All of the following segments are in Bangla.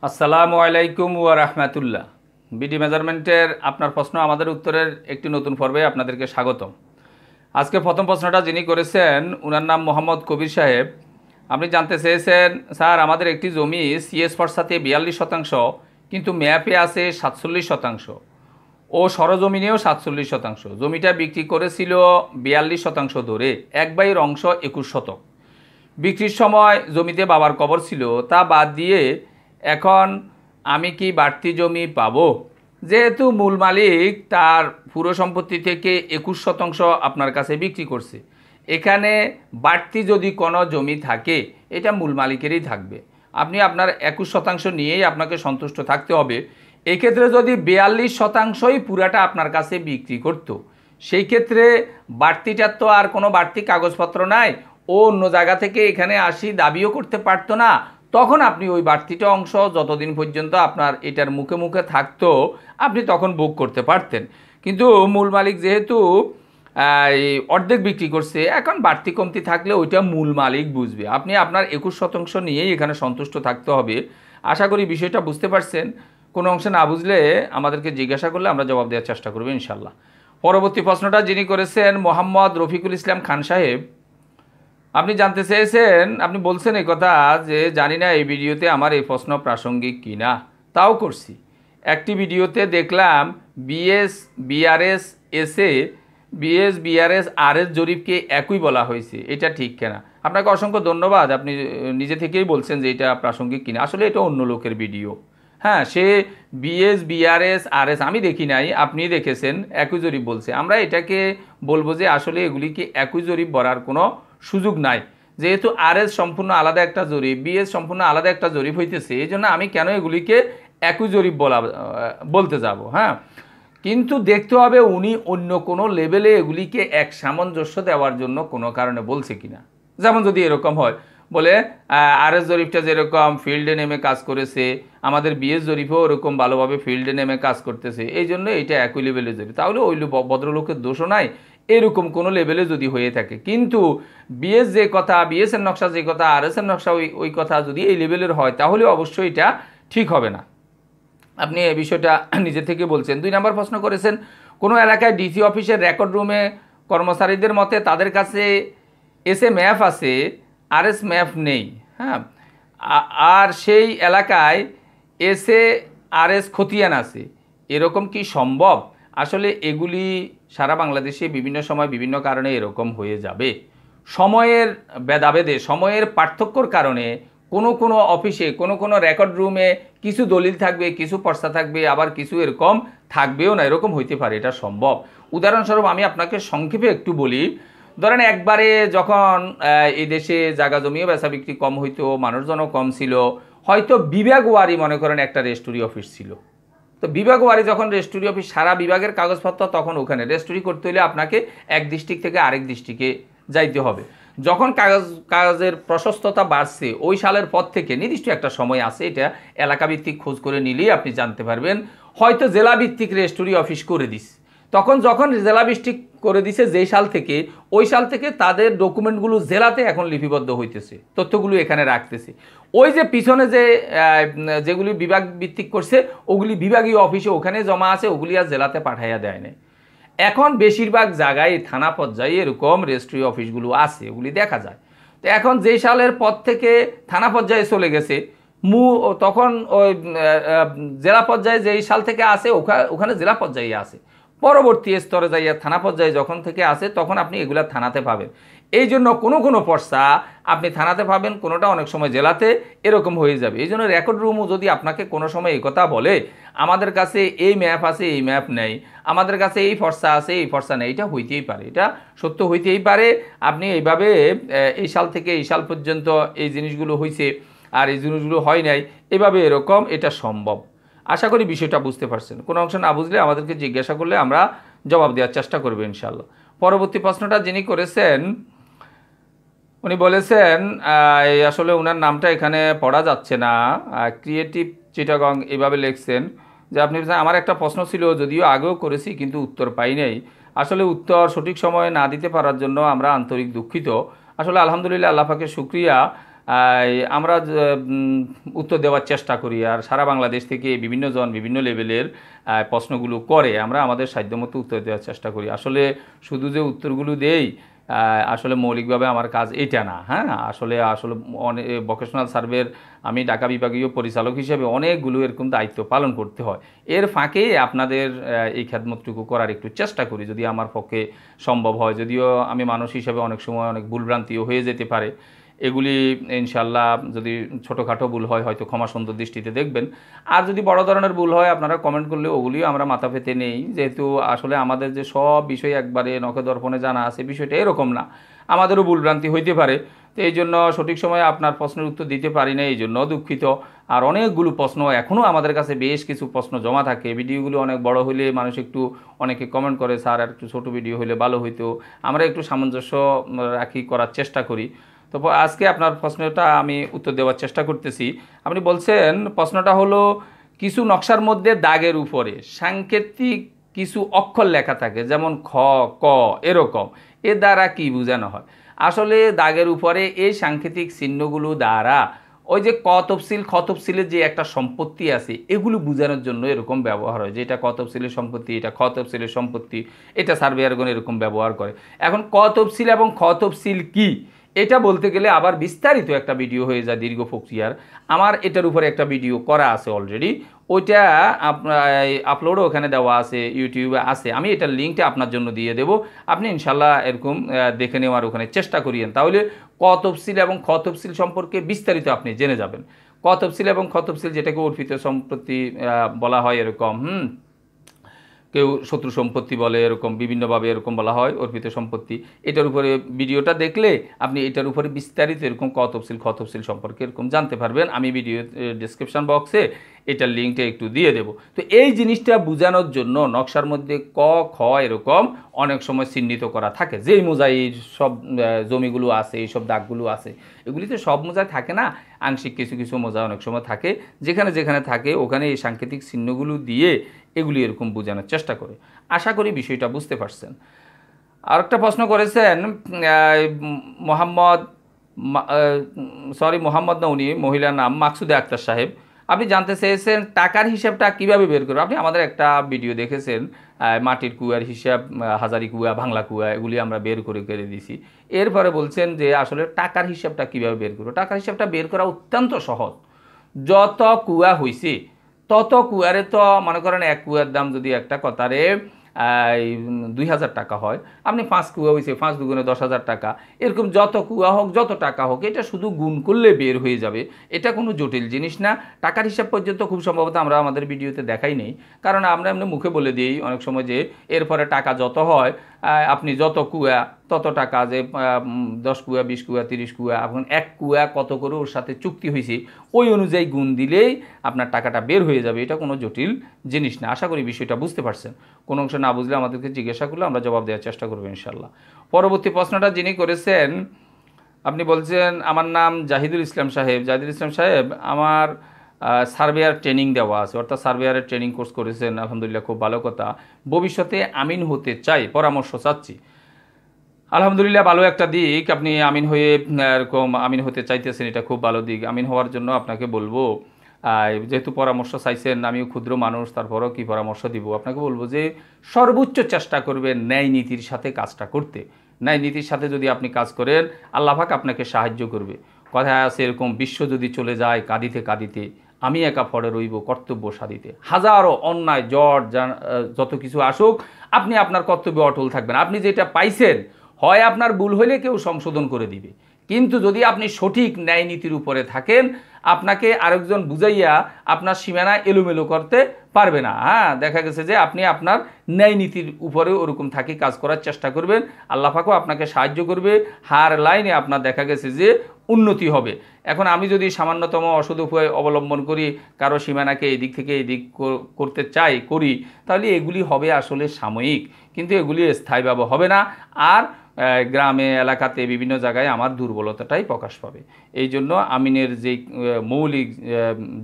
আসসালামু আলাইকুম ওয়া রাহমাতুল্লাহ। বিডি মেজারমেন্টের আপনার প্রশ্ন আমাদের উত্তরের একটি নতুন পর্বে আপনাদেরকে স্বাগতম। আজকে প্রথম প্রশ্নটা যিনি করেছেন ওনার নাম মোহাম্মদ কবির সাহেব। আপনি জানতে চেয়েছেন, স্যার আমাদের একটি জমি সিএস ফরসাতে 42%, কিন্তু ম্যাপে আছে 47% ও সরজমিনেও 47%। জমিটা বিক্রি করেছিল 42% ধরে, এক বাইয়ের অংশ 21 শতক। বিক্রির সময় জমিতে বাবার কবর ছিল, তা বাদ দিয়ে এখন আমি কি বাড়তি জমি পাবো? যেহেতু মূল মালিক তার পুরো সম্পত্তি থেকে 21% আপনার কাছে বিক্রি করছে, এখানে বাড়তি যদি কোনো জমি থাকে এটা মূল মালিকেরই থাকবে। আপনি আপনার 21% নিয়েই আপনাকে সন্তুষ্ট থাকতে হবে। এক্ষেত্রে যদি 42%ই পুরাটা আপনার কাছে বিক্রি করত, সেই ক্ষেত্রে বাড়তিটার তো আর কোনো বাড়তি কাগজপত্র নাই, ও অন্য জায়গা থেকে এখানে আসি দাবিও করতে পারতো না। তখন আপনি ওই বাড়তিটা অংশ যতদিন পর্যন্ত আপনার এটার মুখে মুখে থাকতো আপনি তখন ভোগ করতে পারতেন। কিন্তু মূল মালিক যেহেতু অর্ধেক বিক্রি করছে, এখন বাড়তি কমতি থাকলে ওইটা মূল মালিক বুঝবে। আপনি আপনার 21% নিয়েই এখানে সন্তুষ্ট থাকতে হবে। আশা করি বিষয়টা বুঝতে পারছেন। কোনো অংশে না বুঝলে আমাদেরকে জিজ্ঞাসা করলে আমরা জবাব দেওয়ার চেষ্টা করব ইনশাল্লাহ। পরবর্তী প্রশ্নটা যিনি করেছেন মোহাম্মদ রফিকুল ইসলাম খান সাহেব। আপনি জানতে চেয়েছেন, আপনি বলছেন এই কথা যে জানি না এই ভিডিওতে আমার এই প্রশ্ন প্রাসঙ্গিক কি না, তাও করছি। একটি ভিডিওতে দেখলাম বিএস বিআরএস এসে বিএস বিআরএস আরএস জরিপকে একই বলা হয়েছে, এটা ঠিক কেনা? আপনাকে অসংখ্য ধন্যবাদ, আপনি নিজে থেকেই বলছেন যে এটা প্রাসঙ্গিক কিনা। আসলে এটা অন্য লোকের ভিডিও। হ্যাঁ, সে বিএস বিআরএস আরএস আমি দেখি নাই, আপনি দেখেছেন, একই জরিপ বলছে। আমরা এটাকে বলবো যে আসলে এগুলিকে একই জরিপ বলার কোনো সুযোগ নাই, যেহেতু আরএস সম্পূর্ণ আলাদা একটা জরিপ, বিএস সম্পূর্ণ আলাদা একটা জরিপ হইতেছে। এই জন্য আমি কেন এগুলিকে একই জরিপ বলতে যাব? হ্যাঁ, কিন্তু দেখতে হবে উনি অন্য কোনো লেভেলে এগুলিকে এক সামঞ্জস্য দেওয়ার জন্য কোনো কারণে বলছে কিনা। যেমন যদি এরকম হয়, বলে আরএস জরিপটা যেরকম ফিল্ডে নেমে কাজ করেছে, আমাদের বিএস জরিপেও ওরকম ভালোভাবে ফিল্ডে নেমে কাজ করতেছে, এই জন্য এটা একই লেভেলে জরিপ, তাহলে ওই ভদ্রলোকের দোষও নাই। এরকম কোনো লেভেলে যদি হয়ে থাকে, কিন্তু বিএস যে কথা, বিএসের নকশা যে কথা, আরএসের নকশা ওই কথা যদি এই লেভেলের হয়, তাহলে অবশ্যই এটা ঠিক হবে না। আপনি এই বিষয়টা নিজে থেকে বলছেন। 2 নম্বর প্রশ্ন করেছেন, কোনো এলাকায় ডিসি অফিসের রেকর্ড রুমে কর্মচারীদের মতে তাদের কাছে এসএ ম্যাপ আছে, আরএস ম্যাপ নেই। হ্যাঁ, আর সেই এলাকায় এসএ আরএস খতিয়ান আছে, এরকম কি সম্ভব? আসলে এগুলি সারা বাংলাদেশে বিভিন্ন সময় বিভিন্ন কারণে এরকম হয়ে যাবে। সময়ের ভেদাভেদে, সময়ের পার্থক্যর কারণে কোনো কোনো অফিসে, কোনো কোনো রেকর্ড রুমে কিছু দলিল থাকবে, কিছু পর্চা থাকবে, আবার কিছু এরকম থাকবেও না, এরকম হইতে পারে, এটা সম্ভব। উদাহরণস্বরূপ আমি আপনাকে সংক্ষেপে একটু বলি। ধরেন একবারে যখন এই দেশে জায়গা জমিও বেচা বিক্রি কম হইতো, মানুষজনও কম ছিল, হয়তো বিভাগওয়ারি মনে করেন একটা রেজিস্ট্রি অফিস ছিল। তো বিভাগওয়ারি যখন রেজিস্ট্রি অফিস, সারা বিভাগের কাগজপত্র, তখন ওখানে রেজিস্ট্রি করতে হলে আপনাকে এক ডিস্ট্রিক্ট থেকে আরেক ডিস্ট্রিক্টে যাইতে হবে। যখন কাগজের প্রশস্ততা বাড়ছে, ওই সালের পর থেকে নির্দিষ্ট একটা সময় আছে, এটা এলাকাভিত্তিক খোঁজ করে নিলেই আপনি জানতে পারবেন, হয়তো জেলাভিত্তিক রেজিস্ট্রি অফিস করে দিস। তখন যখন জেলা ভিত্তিক করে দিছে যেই সাল থেকে, ওই সাল থেকে তাদের ডকুমেন্টগুলো জেলাতে এখন লিপিবদ্ধ হইতেছে, তথ্যগুলো এখানে রাখতেছে। ওই যে পিছনে যেগুলি বিভাগ ভিত্তিক করছে, ওগুলি বিভাগীয় অফিসে ওখানে জমা আছে, ওগুলি আর জেলাতে পাঠাইয়া দেয় না। এখন বেশিরভাগ জায়গায় থানা পর্যায়ে এরকম রেজিস্ট্রি অফিসগুলো আছে, ওগুলি দেখা যায়। তো এখন যেই সালের পর থেকে থানা পর্যায়ে চলে গেছে, তখন ওই জেলা পর্যায়ে যেই সাল থেকে আসে, ওখানে জেলা পর্যায়ে আছে। পরবর্তী স্তরে যাইয়া থানা পর্যায়ে যখন থেকে আসে, তখন আপনি এগুলা থানাতে পাবেন। এই জন্য কোনো কোনো পর্চা আপনি থানাতে পাবেন, কোনোটা অনেক সময় জেলাতে, এরকম হয়ে যাবে। এই জন্য রেকর্ড রুমও যদি আপনাকে কোনো সময় এই কথা বলে, আমাদের কাছে এই ম্যাপ আছে, এই ম্যাপ নেই, আমাদের কাছে এই ফর্সা আছে, এই ফর্সা নেই, এটা হইতেই পারে, এটা সত্য হইতেই পারে। আপনি এইভাবে এই সাল থেকে এই সাল পর্যন্ত এই জিনিসগুলো হয়েছে আর এই জিনিসগুলো হয় নাই, এভাবে এরকম, এটা সম্ভব। আশা করি বিষয়টা বুঝতে পারছেন। কোনো অংশ না বুঝলে আমাদেরকে জিজ্ঞাসা করলে আমরা জবাব দেওয়ার চেষ্টা করব ইনশাল্লাহ। পরবর্তী প্রশ্নটা যিনি করেছেন, উনি বলেছেন, আসলে ওনার নামটা এখানে পড়া যাচ্ছে না, ক্রিয়েটিভ চিটাগং এইভাবে লিখছেন যে আপনি আমার একটা প্রশ্ন ছিল, যদিও আগেও করেছি কিন্তু উত্তর পাই নাই। আসলে উত্তর সঠিক সময়ে না দিতে পারার জন্য আমরা আন্তরিক দুঃখিত। আসলে আলহামদুলিল্লাহ, আল্লাহ পাকের শুকরিয়া, আমরা উত্তর দেওয়ার চেষ্টা করি, আর সারা বাংলাদেশ থেকে বিভিন্ন জন বিভিন্ন লেভেলের প্রশ্নগুলো করে আমরা আমাদের সাধ্যমতো উত্তর দেওয়ার চেষ্টা করি। আসলে শুধু যে উত্তরগুলো দেই আসলে মৌলিকভাবে আমার কাজ এটা না। হ্যাঁ, আসলে আসলে অনেক ভোকেশনাল সার্ভের আমি ঢাকা বিভাগীয় পরিচালক হিসেবে অনেকগুলো এরকম দায়িত্ব পালন করতে হয়। এর ফাঁকে আপনাদের এই খেদমতটুকু করার একটু চেষ্টা করি যদি আমার পক্ষে সম্ভব হয়, যদিও আমি মানুষ হিসেবে অনেক সময় অনেক ভুলভ্রান্তিও হয়ে যেতে পারে। এগুলি ইনশাল্লাহ যদি ছোটোখাটো ভুল হয় হয়তো ক্ষমা সুন্দর দৃষ্টিতে দেখবেন, আর যদি বড় ধরনের ভুল হয় আপনারা কমেন্ট করলে ওগুলিও আমরা মাথা পেতে নেই, যেহেতু আসলে আমাদের যে সব বিষয় একবারে নখে দর্পণে জানা আছে বিষয়টা এরকম না, আমাদেরও ভুলভ্রান্তি হইতে পারে। তো এই জন্য সঠিক সময়ে আপনার প্রশ্নের উত্তর দিতে পারি না, এই জন্য দুঃখিত। আর অনেকগুলো প্রশ্ন এখনও আমাদের কাছে বেশ কিছু প্রশ্ন জমা থাকে। ভিডিওগুলো অনেক বড় হলে মানুষ একটু অনেকে কমেন্ট করে স্যার আর একটু ছোটো ভিডিও হলে ভালো হইতো, আমরা একটু সামঞ্জস্য রাখি করার চেষ্টা করি। তো আজকে আপনার প্রশ্নটা আমি উত্তর দেওয়ার চেষ্টা করতেছি। আপনি বলছেন প্রশ্নটা হলো কিছু নকশার মধ্যে দাগের উপরে সাংকেতিক কিছু অক্ষর লেখা থাকে যেমন খ, ক এরকম, এর দ্বারা কি বোঝানো হয়? আসলে দাগের উপরে এই সাংকেতিক চিহ্নগুলো দ্বারা ওই যে ক তফসিল খ তফসিলের যে একটা সম্পত্তি আছে এগুলো বোঝানোর জন্য এরকম ব্যবহার হয়, যে এটা ক তফসিলের সম্পত্তি, এটা খ তফসিলের সম্পত্তি, এটা সার্ভেয়ারগণ এরকম ব্যবহার করে। এখন ক তফসিল এবং খ তফসিল কি এটা বলতে গেলে আবার বিস্তারিত একটা ভিডিও হয়ে যায়, দীর্ঘ প্রক্রিয়ার। আমার এটার উপরে একটা ভিডিও করা আছে অলরেডি, ওইটা আপনার আপলোডও ওখানে দেওয়া আছে, ইউটিউবে আছে। আমি এটার লিঙ্কটা আপনার জন্য দিয়ে দেব, আপনি ইনশাল্লাহ এরকম দেখে নেওয়ার ওখানে চেষ্টা করিয়েন, তাহলে ক তফসিল এবং খ তফসিল সম্পর্কে বিস্তারিত আপনি জেনে যাবেন। ক তফসিল এবং খ তফসিল যেটাকে অর্পিত সম্পত্তি বলা হয় এরকম, কেউ শত্রু সম্পত্তি বলে, এরকম বিভিন্নভাবে এরকম বলা হয় অর্পিত সম্পত্তি। এটার উপরে ভিডিওটা দেখলে আপনি এটার উপরে বিস্তারিত এরকম ক তফসিল খ তফসিল সম্পর্কে এরকম জানতে পারবেন। আমি ভিডিও ডেসক্রিপশন বক্সে এটার লিঙ্কটা একটু দিয়ে দেব। তো এই জিনিসটা বোঝানোর জন্য নকশার মধ্যে ক খ এরকম অনেক সময় চিহ্নিত করা থাকে, যেই মোজাই সব জমিগুলো আছে, এই সব দাগগুলো আছে, এগুলিতে সব মোজায় থাকে না, আংশিক কিছু কিছু মোজা অনেক সময় থাকে, যেখানে যেখানে থাকে ওখানে এই সাংকেতিক চিহ্নগুলো দিয়ে এগুলি এরকম বোঝানোর চেষ্টা করে। আশা করি বিষয়টা বুঝতে পারছেন। আর একটা প্রশ্ন করেছেন মোহাম্মদ না, উনি মহিলার নাম মাকসুদে আক্তার সাহেব। আপনি জানতে চেয়েছেন টাকার হিসাবটা কিভাবে বের করবে। আপনি আমাদের একটা ভিডিও দেখেছেন মাটির কুয়ার হিসাব, হাজারি কুয়া, বাংলা কুয়া, এগুলি আমরা বের করে দিছি। এরপরে বলছেন যে আসলে টাকার হিসাবটা কিভাবে বের করবো। টাকার হিসাবটা বের করা অত্যন্ত সহজ। যত কুয়া হয়েছে তত কুয়ারে, তো মনে করেন এক কুয়ার দাম যদি একটা কথারে 2000 টাকা হয়, আপনি 5 কুয়া হয়েছে, 5 দুগুণে 10,000 টাকা, এরকম যত কুয়া হোক যত টাকা হোক এটা শুধু গুণ করলে বের হয়ে যাবে। এটা কোনো জটিল জিনিস না। টাকার হিসাব পর্যন্ত খুব সম্ভবত আমরা আমাদের ভিডিওতে দেখাই নেই, কারণ আমরা এমনি মুখে বলে দিই অনেক সময় যে এরপরে টাকা যত হয় আপনি যত কুয়া তত টাকা, যে 10 কুয়া 20 কুয়া 30 কুয়া, এখন এক কুয়া কত করে ওর সাথে চুক্তি হয়েছে ওই অনুযায়ী গুণ দিলেই আপনার টাকাটা বের হয়ে যাবে। এটা কোনো জটিল জিনিস না। আশা করি বিষয়টা বুঝতে পারছেন। কোনো অংশ না বুঝলে আমাদেরকে জিজ্ঞাসা করলে আমরা জবাব দেওয়ার চেষ্টা করবো ইনশাল্লাহ। পরবর্তী প্রশ্নটা যিনি করেছেন, আপনি বলছেন আমার নাম জাহিদুল ইসলাম সাহেব। জাহিদুল ইসলাম সাহেব, আমার সার্ভেয়ার ট্রেনিং দেওয়া আছে, অর্থাৎ সার্ভেয়ারের ট্রেনিং কোর্স করেছেন, আলহামদুলিল্লাহ খুব ভালো কথা। ভবিষ্যতে আমিন হতে চাই, পরামর্শ চাচ্ছি। আলহামদুলিল্লাহ ভালো একটা দিক, আপনি আমিন হয়ে এরকম আমিন হতে চাইতেছেন, এটা খুব ভালো দিক। আমিন হওয়ার জন্য আপনাকে বলবো, যেহেতু পরামর্শ চাইছেন, আমিও ক্ষুদ্র মানুষ, তারপরেও কি পরামর্শ দিব আপনাকে বলবো যে সর্বোচ্চ চেষ্টা করবেন ন্যায় নীতির সাথে কাজটা করতে। ন্যায় নীতির সাথে যদি আপনি কাজ করেন আল্লাহ পাক আপনাকে সাহায্য করবে। কথায় আছে এরকম, বিশ্ব যদি চলে যায় কাঁদিতে কাঁদিতে, আমি একা পড়ে রইব কর্তব্য সাধিতে। হাজারো অন্যায় জ্বর যত কিছু আসুক, আপনি আপনার কর্তব্যে অটল থাকবেন। আপনি যেটা পাইছেন হয় আপনার ভুল হইলে কেউ সংশোধন করে দিবে, কিন্তু যদি আপনি সঠিক ন্যায় নীতির উপরে থাকেন আপনাকে আরেকজন বুঝাইয়া আপনার সীমানা এলোমেলো করতে পারবে না। হ্যাঁ, দেখা গেছে যে আপনি আপনার ন্যায় নীতির উপরে ওরকম থাকি কাজ করার চেষ্টা করবেন, আল্লাহ পাকও আপনাকে সাহায্য করবে। হার লাইনে আপনার দেখা গেছে যে উন্নতি হবে। এখন আমি যদি সামান্যতম অসৎ উপায় অবলম্বন করি, কারো সীমানাকে এই দিক থেকে এই দিক করতে চাই করি, তাহলে এগুলি হবে আসলে সাময়িক, কিন্তু এগুলি স্থায়ীভাবে হবে না। আর গ্রামে এলাকাতে বিভিন্ন জায়গায় আমার দুর্বলতাটাই প্রকাশ পাবে। এই জন্য আমিনের যেই মৌলিক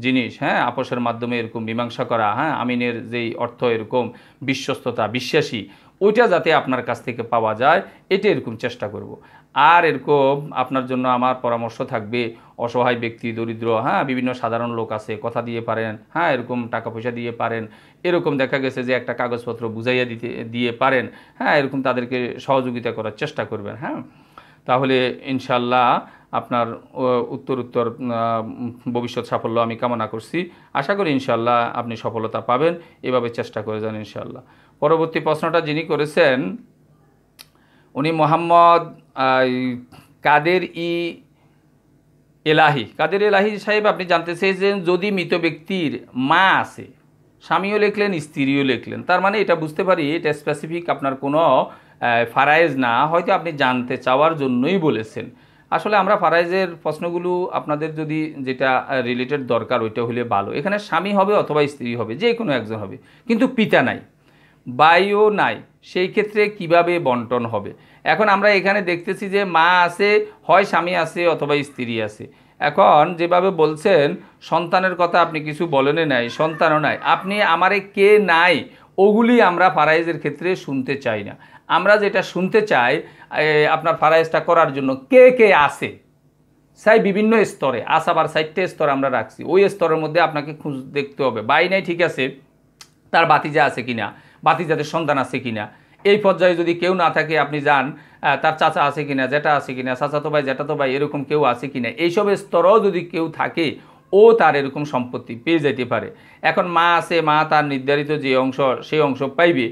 জিনিস, হ্যাঁ, আপোষের মাধ্যমে এরকম মীমাংসা করা, হ্যাঁ, আমিনের যেই অর্থ এরকম বিশ্বস্ততা, বিশ্বাসী, ওইটা যাতে আপনার কাছ থেকে পাওয়া যায় এটা এরকম চেষ্টা করব। আর এরকম আপনার জন্য আমার পরামর্শ থাকবে, অসহায় ব্যক্তি, দরিদ্র, হ্যাঁ, বিভিন্ন সাধারণ লোক আছে, কথা দিয়ে পারেন, হ্যাঁ, এরকম টাকা পয়সা দিয়ে পারেন, এরকম দেখা গেছে যে একটা কাগজপত্র বুঝাইয়া দিয়ে পারেন, হ্যাঁ, এরকম তাদেরকে সহযোগিতা করার চেষ্টা করবেন, হ্যাঁ। তাহলে ইনশাল্লাহ আপনার উত্তর ভবিষ্যৎ সাফল্য আমি কামনা করছি। আশা করি ইনশাল্লাহ আপনি সফলতা পাবেন, এভাবে চেষ্টা করে যান ইনশাল্লাহ। পরবর্তী প্রশ্নটা যিনি করেছেন উনি মোহাম্মদ কাদের এলাহি সাহেব, আপনি জানতে চেয়েছেন যদি মৃত ব্যক্তির মা আছে, স্বামীও লিখলেন স্ত্রীও লিখলেন, তার মানে এটা বুঝতে পারি এটা স্পেসিফিক আপনার কোনো ফারায়েজ না, হয়তো আপনি জানতে চাওয়ার জন্যই বলেছেন। আসলে আমরা ফারায়েজের প্রশ্নগুলো আপনাদের যদি যেটা রিলেটেড দরকার ওইটা হলে ভালো। এখানে স্বামী হবে অথবা স্ত্রী হবে, যে কোনো একজন হবে, কিন্তু পিতা নাই, ভাইও নাই, সেই ক্ষেত্রে কিভাবে বন্টন হবে? এখন আমরা এখানে দেখতেছি যে মা আছে, হয় স্বামী আছে অথবা স্ত্রী আছে। এখন যেভাবে বলছেন সন্তানের কথা আপনি কিছু বলেনই নাই, সন্তানও নাই, আপনি আমারে কে নাই ওগুলি আমরা ফারাইজের ক্ষেত্রে শুনতে চাই না। আমরা যেটা শুনতে চাই আপনার ফারাইজটা করার জন্য কে কে আছে, সাই বিভিন্ন স্তরে আসাবার 4টে স্তর আমরা রাখছি, ওই স্তরের মধ্যে আপনাকে খুঁজ দেখতে হবে। বাই নাই ঠিক আছে, তার বাতিজা আছে কিনা, বাতিজাদের সন্তান আছে কিনা, এই পর্যায়ে যদি কেউ না থাকে আপনি যান তার চাচা আছে কিনা, জ্যাঠা আছে কিনা, চাচাতো ভাই জ্যাঠাতো ভাই এরকম কেউ আছে কিনা, এইসব স্তরেও যদি কেউ থাকে ও তার এরকম সম্পত্তি পেয়ে যেতে পারে। এখন মা আছে, মা তার নির্ধারিত যে অংশ সেই অংশ পাইবে।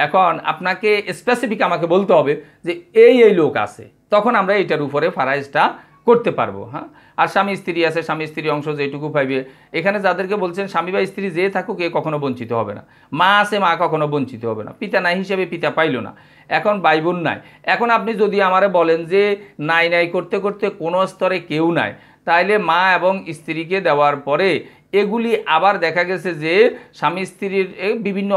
এখন আপনাকে স্পেসিফিক আমাকে বলতে হবে যে এই লোক আছে, তখন আমরা এটার উপরে ফারাইজটা করতে পারবো, হ্যাঁ। আর স্বামী স্ত্রী আছে, স্বামী স্ত্রী অংশ যেটুকু পাইবে, এখানে যাদেরকে বলছেন স্বামী বা স্ত্রী যে থাকুক এ কখনো বঞ্চিত হবে না। মা আছে, মা কখনো বঞ্চিত হবে না। পিতা নাই হিসেবে পিতা পাইল না। এখন ভাই বোন নাই। এখন আপনি যদি আমারে বলেন যে নাই নাই করতে করতে কোনো স্তরে কেউ নাই, তাইলে মা এবং স্ত্রীকে দেওয়ার পরে এগুলি আবার দেখা গেছে যে স্বামী স্ত্রীর বিভিন্ন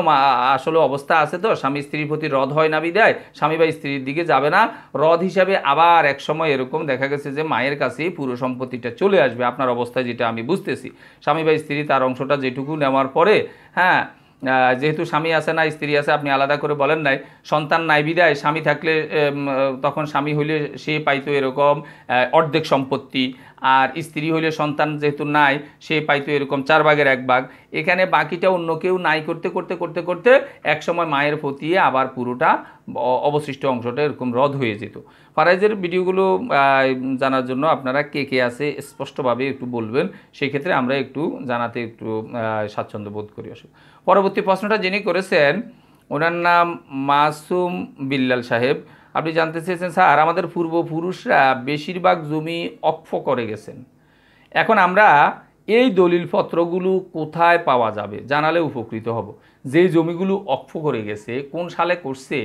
আসলে অবস্থা আছে, তো স্বামী স্ত্রীর প্রতি রদ হয় না বিদায় স্বামী বা স্ত্রীর দিকে যাবে না, রদ হিসাবে আবার এক সময় এরকম দেখা গেছে যে মায়ের কাছে পুরো সম্পত্তিটা চলে আসবে। আপনার অবস্থায় যেটা আমি বুঝতেছি, স্বামী বা স্ত্রী তার অংশটা যেটুকু নেওয়ার পরে, হ্যাঁ, যেহেতু স্বামী আছে না স্ত্রী আছে, আপনি আলাদা করে বলেন নাই, সন্তান নাই বিদায় স্বামী থাকলে তখন স্বামী হইলে সে পাইতো এরকম অর্ধেক সম্পত্তি, আর স্ত্রী হইলে সন্তান যেহেতু নাই সে পাইতো এরকম 4/1 এখানে বাকিটা অন্য কেউ নাই করতে করতে করতে করতে একসময় মায়ের ফতিয়ে আবার পুরোটা অবশিষ্ট অংশটা এরকম রদ হয়ে যেত। ফারাইজের ভিডিওগুলো জানার জন্য আপনারা কে কে আছে স্পষ্টভাবে একটু বলবেন, সেই ক্ষেত্রে আমরা একটু জানাতে একটু স্বাচ্ছন্দ্য বোধ করি। পরবর্তী প্রশ্নটা যিনি করেছেন ওনার নাম মাসুম বিল্লাল সাহেব, আপনি জানতে চেয়েছেন স্যার আমাদের পূর্বপুরুষরা বেশিরভাগ জমি অক্ষ করে গেছেন, এখন আমরা এই দলিলপত্রগুলো কোথায় পাওয়া যাবে জানালে উপকৃত হব। যেই জমিগুলো অক্ষ করে গেছে কোন সালে করছে,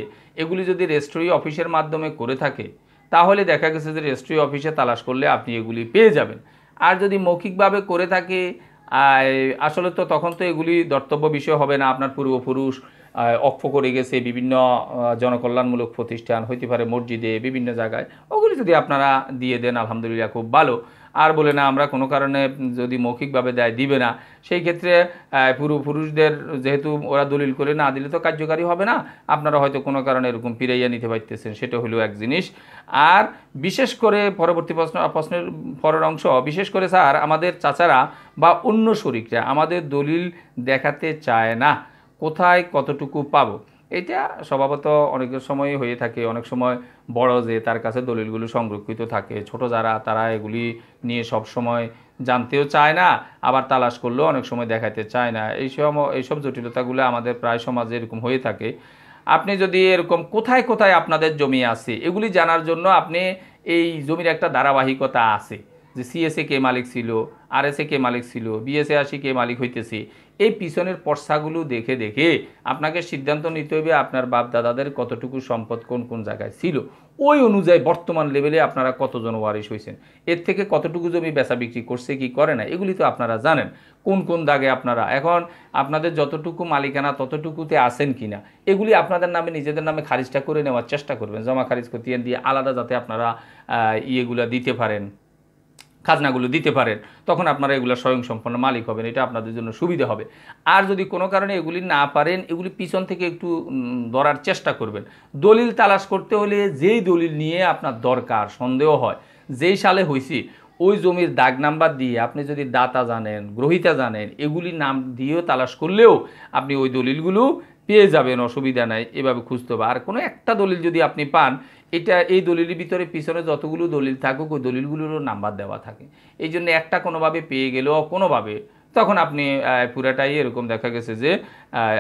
এগুলি যদি রেজিস্ট্রি অফিসের মাধ্যমে করে থাকে তাহলে দেখা গেছে যে রেজিস্ট্রি অফিসে তালাশ করলে আপনি এগুলি পেয়ে যাবেন। আর যদি মৌখিকভাবে করে থাকে আসলে তো তখন তো এগুলি ধর্তব্য বিষয় হবে না। আপনার পূর্বপুরুষ অক্ষ করে গেছে বিভিন্ন জনকল্যাণমূলক প্রতিষ্ঠান, হইতে পারে মসজিদে, বিভিন্ন জায়গায়, ওগুলি যদি আপনারা দিয়ে দেন আলহামদুলিল্লাহ খুব ভালো। আর বলে না আমরা কোনো কারণে যদি মৌখিকভাবে দেয় দিবে না, সেই ক্ষেত্রে পূর্বপুরুষদের যেহেতু ওরা দলিল করে না দিলে তো কার্যকারী হবে না, আপনারা হয়তো কোনো কারণে এরকম ফিরাইয়া নিতে পারতেছেন, সেটা হলো এক জিনিস। আর বিশেষ করে পরবর্তী প্রশ্নের পরের অংশ, বিশেষ করে স্যার আমাদের চাচারা বা অন্য শরিকরা আমাদের দলিল দেখাতে চায় না, কোথায় কতটুকু পাবো? এটা স্বভাবত অনেক সময় হয়ে থাকে, অনেক সময় বড় যে তার কাছে দলিলগুলো সংরক্ষিত থাকে, ছোট যারা তারা এগুলি নিয়ে সব সময় জানতেও চায় না, আবার তালাশ করলেও অনেক সময় দেখাতে চায় না। এইসব জটিলতাগুলো আমাদের প্রায় সমাজে এরকম হয়ে থাকে। আপনি যদি এরকম কোথায় কোথায় আপনাদের জমি আছে এগুলি জানার জন্য আপনি এই জমির একটা ধারাবাহিকতা আছে যে সিএসএ কে মালিক ছিল, আরএসএ কে মালিক ছিল, বিএসএ 80 কে মালিক হইতেছে, এই পিছনের পর্সাগুলো দেখে দেখে আপনাকে সিদ্ধান্ত নিতে হবে আপনার বাপ দাদাদের কতটুকু সম্পদ কোন কোন জায়গায় ছিল, ওই অনুযায়ী বর্তমান লেভেলে আপনারা কতজন ওয়ারিশ হয়েছেন, এর থেকে কতটুকু জমি বেচা বিক্রি করছে কি করে না, এগুলি তো আপনারা জানেন। কোন কোন দাগে আপনারা এখন আপনাদের যতটুকু মালিকানা ততটুকুতে আসেন কিনা, এগুলি আপনাদের নামে নিজেদের নামে খারিজটা করে নেওয়ার চেষ্টা করবেন, জমা খারিজ খতিয়ান দিয়ে আলাদা, যাতে আপনারা ইয়েগুলা দিতে পারেন, খাজনাগুলো দিতে পারেন, তখন আপনারা এগুলো স্বয়ংসম্পন্ন মালিক হবেন, এটা আপনাদের জন্য সুবিধা হবে। আর যদি কোনো কারণে এগুলি না পারেন, এগুলি পিছন থেকে একটু ধরার চেষ্টা করবেন। দলিল তালাশ করতে হলে যেই দলিল নিয়ে আপনার দরকার, সন্দেহ হয় যেই সালে হয়েছি, ওই জমির দাগ নাম্বার দিয়ে আপনি যদি দাতা জানেন, গ্রহিতা জানেন, এগুলি নাম দিয়েও তালাশ করলেও আপনি ওই দলিলগুলো পেয়ে যাবেন, অসুবিধা নাই। এভাবে খুঁজতে হবে। আর কোনো একটা দলিল যদি আপনি পান, এটা এই দলিলের ভিতরে পিছনে যতগুলো দলিল থাকুক ওই দলিলগুলোরও নাম্বার দেওয়া থাকে, এই জন্য একটা কোনোভাবে পেয়ে গেলেও কোনোভাবে তখন আপনি পুরাটাই এরকম দেখা গেছে যে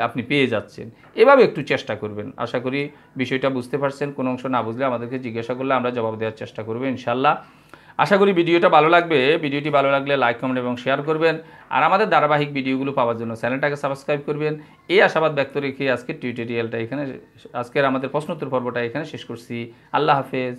আপনি পেয়ে যাচ্ছেন। এভাবে একটু চেষ্টা করবেন। আশা করি বিষয়টা বুঝতে পারছেন। কোনো অংশ না বুঝলে আমাদেরকে জিজ্ঞাসা করলে আমরা জবাব দেওয়ার চেষ্টা করবো ইনশাল্লাহ। আশা করি ভিডিওটা ভালো লাগবে। ভিডিওটি ভালো লাগলে লাইক, কমেন্ট এবং শেয়ার করবেন। আর আমাদের ধারাবাহিক ভিডিওগুলো পাওয়ার জন্য চ্যানেলটাকে সাবস্ক্রাইব করবেন। এই আশাবাদ ব্যক্ত রেখে আজকের টিউটোরিয়ালটা এখানে, আজকের আমাদের প্রশ্নোত্তর পর্বটা এখানে শেষ করছি। আল্লাহ হাফেজ।